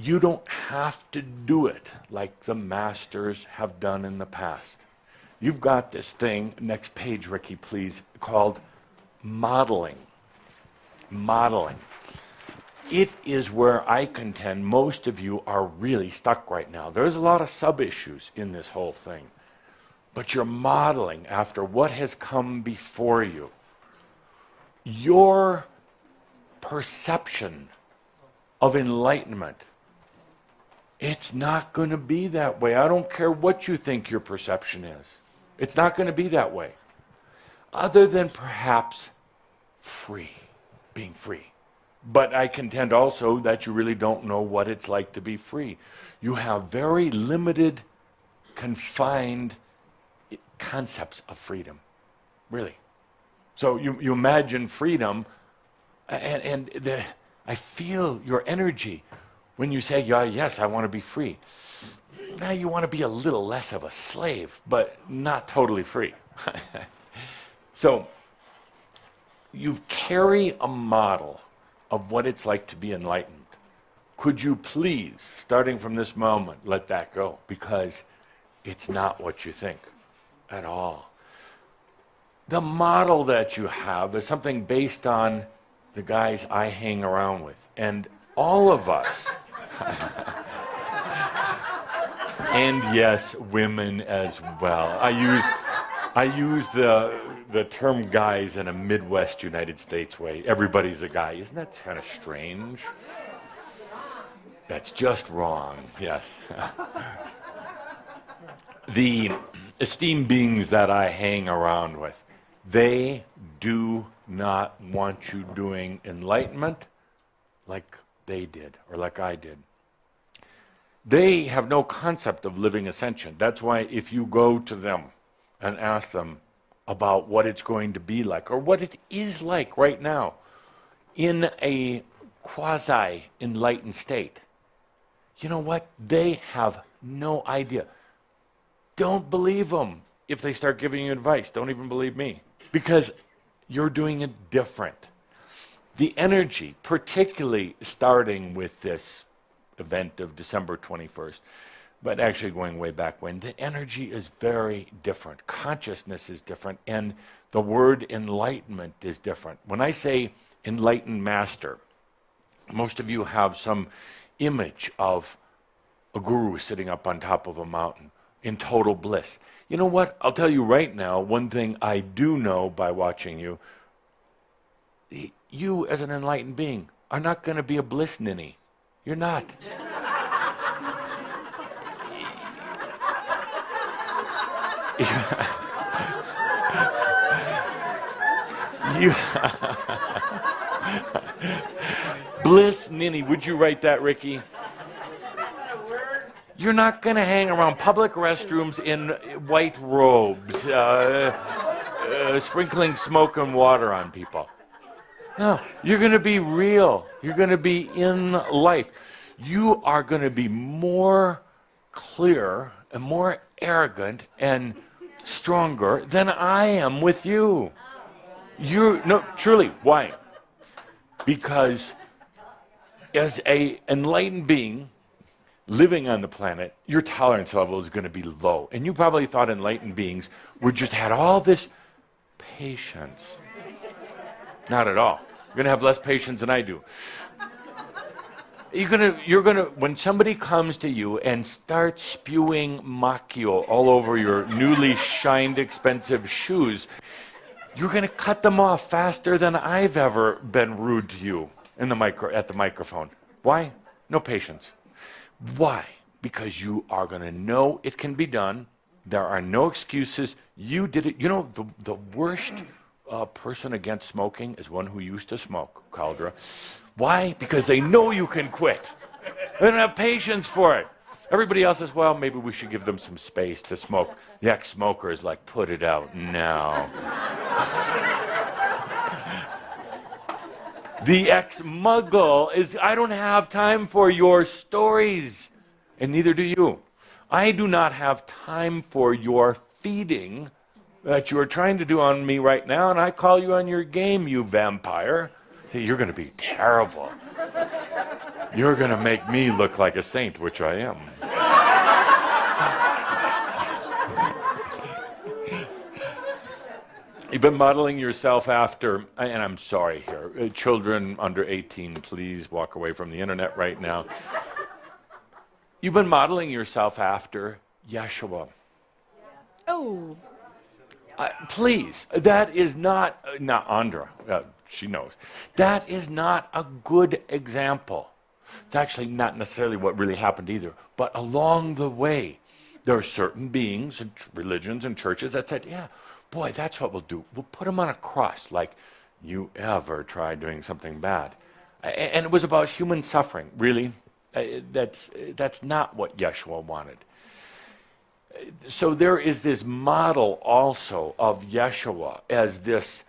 You don't have to do it like the masters have done in the past. You've got this thing, next page, Ricky, please, called modeling. Modeling. It is where I contend most of you are really stuck right now. There's a lot of sub-issues in this whole thing. But you're modeling after what has come before you. Your perception of enlightenment, it's not going to be that way. I don't care what you think your perception is. It's not going to be that way. Other than perhaps free, being free. But I contend also that you really don't know what it's like to be free. You have very limited, confined concepts of freedom, really. So you imagine freedom, and I feel your energy when you say, yeah, yes, I want to be free. Now you want to be a little less of a slave, but not totally free. So you carry a model of what it's like to be enlightened. Could you please, starting from this moment, let that go? Because it's not what you think at all. The model that you have is something based on the guys I hang around with. And all of us, and yes, women as well. I use the term guys in a Midwest United States way. Everybody's a guy. Isn't that kind of strange? That's just wrong, yes. The esteemed beings that I hang around with, they do not want you doing enlightenment like they did or like I did. They have no concept of living ascension. That's why if you go to them and ask them about what it's going to be like or what it is like right now in a quasi-enlightened state, you know what? They have no idea. Don't believe them if they start giving you advice. Don't even believe me. Because you're doing it different. The energy, particularly starting with this event of December 21st, but actually going way back when, the energy is very different. Consciousness is different, and the word enlightenment is different. When I say enlightened master, most of you have some image of a guru sitting up on top of a mountain in total bliss. You know what? I'll tell you right now, one thing I do know by watching you, you as an enlightened being are not going to be a bliss ninny. You're not. Bliss ninny. Would you write that, Ricky? You're not going to hang around public restrooms in white robes, sprinkling smoke and water on people. No, you're going to be real. You're going to be in life. You are going to be more clear and more arrogant and stronger than I am with you. No, truly, why? Because as an enlightened being living on the planet, your tolerance level is going to be low. And you probably thought enlightened beings just had all this patience. Not at all. You're going to have less patience than I do. You're gonna, when somebody comes to you and starts spewing macchio all over your newly shined expensive shoes, you're going to cut them off faster than I've ever been rude to you at the microphone. Why? No patience. Why? Because you are going to know it can be done. There are no excuses. You did it. You know, the worst person against smoking is one who used to smoke, Caldra. Why? Because they know you can quit. They don't have patience for it. Everybody else says, well, maybe we should give them some space to smoke. The ex-smoker is like, put it out now. The ex-muggle is, I don't have time for your stories. And neither do you. I do not have time for your feeding that you are trying to do on me right now, and I call you on your game, you vampire. See, you're going to be terrible. You're going to make me look like a saint, which I am. You've been modeling yourself after, and I'm sorry here, children under 18, please walk away from the internet right now. You've been modeling yourself after Yeshua. Oh. Please, that is not Andra, she knows. That is not a good example. It's actually not necessarily what really happened either. But along the way, there are certain beings and religions and churches that said, yeah, boy, that's what we'll do. We'll put him on a cross like you ever tried doing something bad. And it was about human suffering, really. That's not what Yeshua wanted. So there is this model also of Yeshua as this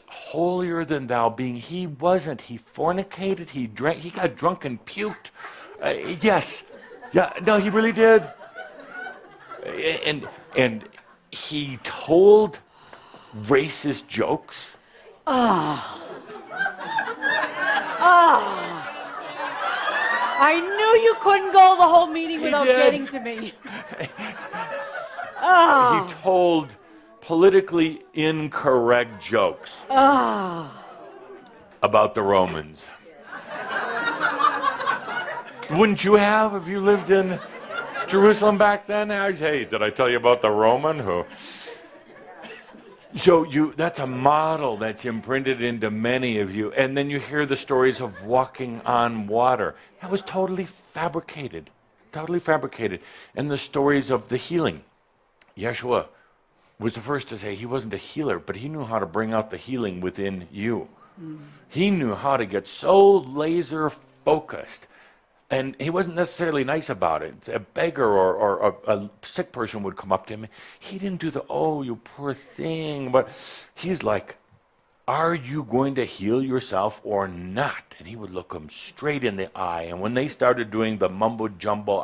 holier than thou being. He wasn't. He fornicated. He drank. He got drunk and puked. Yes. Yeah. No, he really did. And he told racist jokes. I knew you couldn't go the whole meeting without getting to me. He told politically incorrect jokes about the Romans. Wouldn't you have if you lived in Jerusalem back then? Hey, did I tell you about the Roman who... So that's a model that's imprinted into many of you. And then you hear the stories of walking on water. That was totally fabricated. And the stories of the healing. Yeshua was the first to say he wasn't a healer, but he knew how to bring out the healing within you. He knew how to get so laser focused. And he wasn't necessarily nice about it. A beggar or a sick person would come up to him. He didn't do the, oh, you poor thing. But he's like, are you going to heal yourself or not? And he would look them straight in the eye. And when they started doing the mumbo jumbo,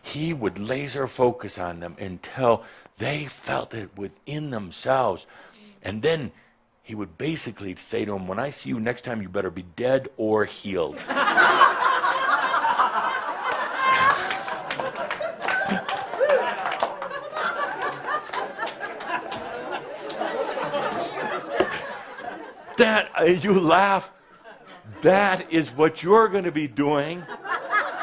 he would laser focus on them until they felt it within themselves. And then he would basically say to them, when I see you next time, you better be dead or healed. That, you laugh, that is what you're going to be doing,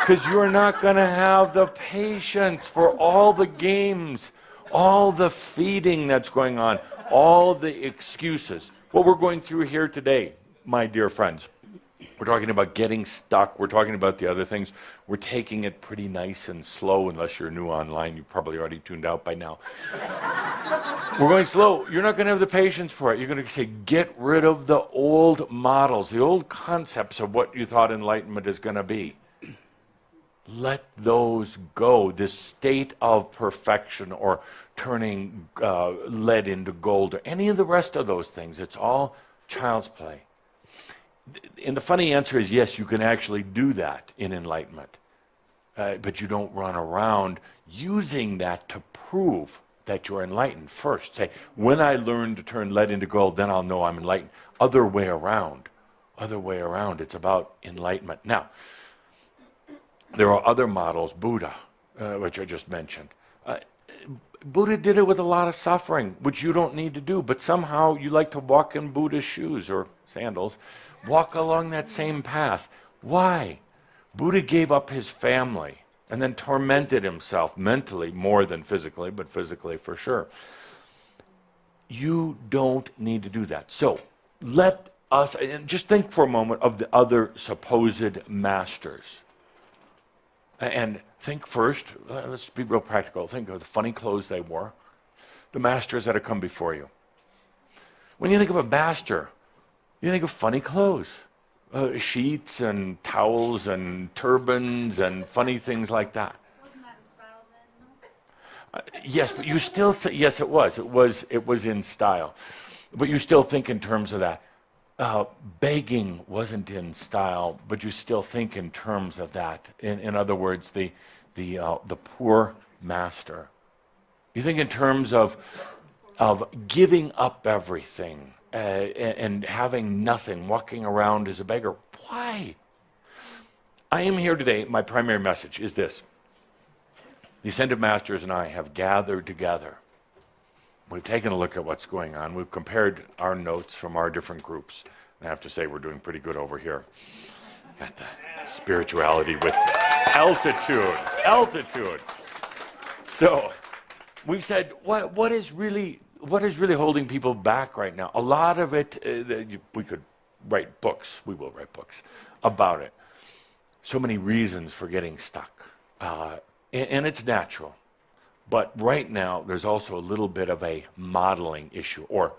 because you're not going to have the patience for all the games, all the feeding that's going on, all the excuses. What we're going through here today, my dear friends, we're talking about getting stuck. We're talking about the other things. We're taking it pretty nice and slow, unless you're new online. You probably already tuned out by now. We're going slow. You're not going to have the patience for it. You're going to say, get rid of the old models, the old concepts of what you thought enlightenment is going to be. Let those go. This state of perfection or turning lead into gold or any of the rest of those things, it's all child's play. And the funny answer is yes, you can actually do that in enlightenment. But you don't run around using that to prove that you're enlightened first. Say, when I learn to turn lead into gold, then I'll know I'm enlightened. Other way around. It's about enlightenment. Now, there are other models, Buddha, which I just mentioned. Buddha did it with a lot of suffering, which you don't need to do, but somehow you like to walk in Buddha's shoes or sandals, walk along that same path. Why? Buddha gave up his family and then tormented himself mentally more than physically, but physically for sure. You don't need to do that. So let us, and just think for a moment of the other supposed masters. And think first, let's be real practical, think of the funny clothes they wore, the masters that have come before you. When you think of a master, you think of funny clothes, sheets and towels and turbans and funny things like that. Wasn't that in style then? No? Yes, but you still yes, it was. It was in style. But you still think in terms of that. Begging wasn't in style, but you still think in terms of that. In other words, the poor master. You think in terms of giving up everything and having nothing, walking around as a beggar. Why? I am here today. My primary message is this. The Ascended Masters and I have gathered together. We've taken a look at what's going on. We've compared our notes from our different groups. And I have to say we're doing pretty good over here at the spirituality with altitude. Altitude. So we've said, what is really holding people back right now? A lot of it, we could write books. We will write books about it. So many reasons for getting stuck. And it's natural. But right now, there's also a little bit of a modeling issue, or